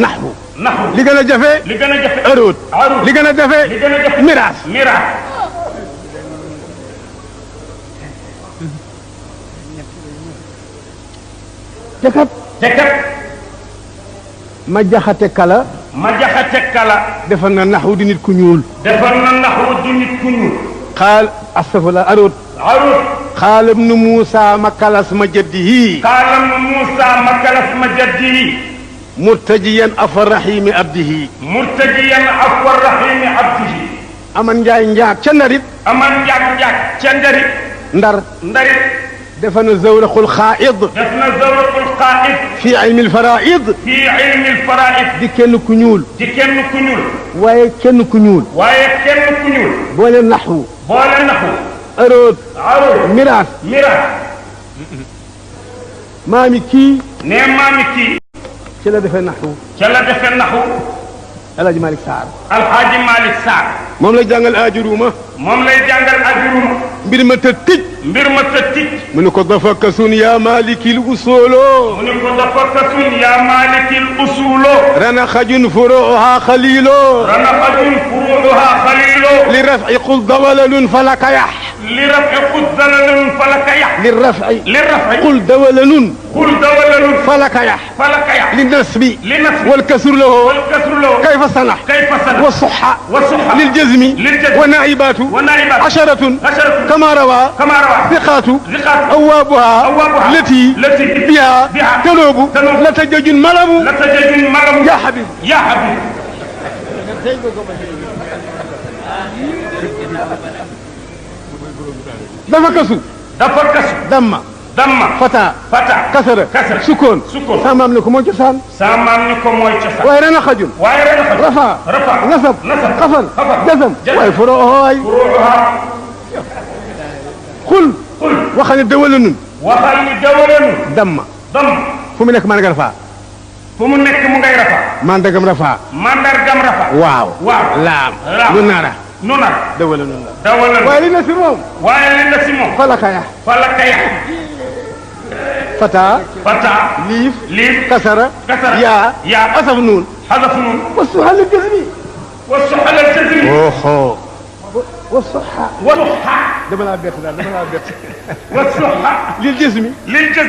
naxwu naxwu li gën a jafe li gën a jafe aruud aruud li gën a jafe li gën a jafe miraas miraas te kat ma jaxate kala defar na naxwu di nit ku ñuul naxwu di nit ku ñuul xaal astafurlah aruud قال ابن موسى مكلس مجده مرتجيا عفو الرحيم عبده aman njaay njaag ca ndarit ndar دفن زورق الخائض في علم الفرائض دي كن كنيول واي كن كنيول بول النحو أرود ميراث مامي كي كلا دفن نحو الحاج مالك سار moom lay jàngal ajuruuma mbir ma ta tij mu ne ko dafakasun ya malikil usulo rana xajun furuha xalilo li raf'i qul dawalalun falaka yax للرفع قل دولل فلك يح للنسب والكسر له كيف صنع والصحة للجزم والنائبات عشرة كما روى ثقات أوابها التي بها تنوب لتجج الملم يا حبيب dafa kasu damma fata kasara sukkoon sama maam ni ko mooy cosaan waaye ren a xajul rafa nasab xafal jasam waaye furuuha xul waxal ni dawalanun damma fu mu nekk man nga rafa mandargam rafa waaw laam lu nara dawalanun waaye li na si moom falaka yax fata liif kasara yaa asaf nuun والصحة للجزمي اوهو والصحة دبل بيت والصحة للجزم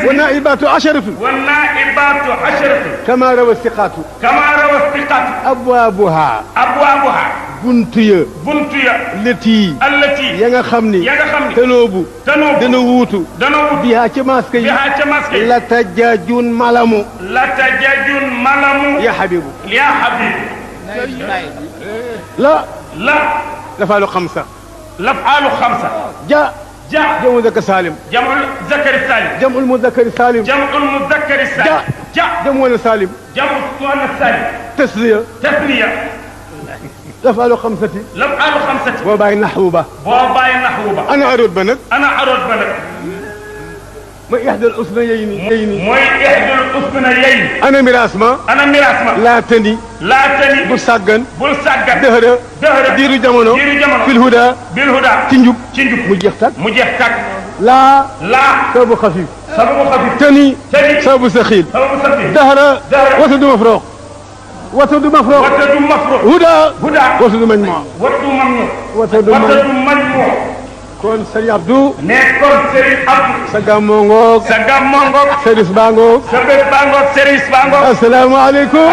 والنائبات عشرة كما روى الثقات أبوابها بنتيا التي يا خمني تنوب دنووتو بها كماسكي لا تجاجون ملمو يا حبيبي لا لفعل خمسة جاء جمع المذكر سالم جمع المذكر سالم جاء جمع السالم تسلية لفعل خمسة وباين نحوبة أنا أرد بنك ما إحدى الأثنيين أنا ميراث ما لا تني بساقن دهر ديرو جمونو في الهدى تنجب مجيختك لا سبب خفيف تني سبب سخيل دهر وسد مفروغ هدى وسد مجموع kon Serigne Abdou nekkoon Serigne Abdou sa gàmmoo ngoog service baa ngoog asalaamaaleykum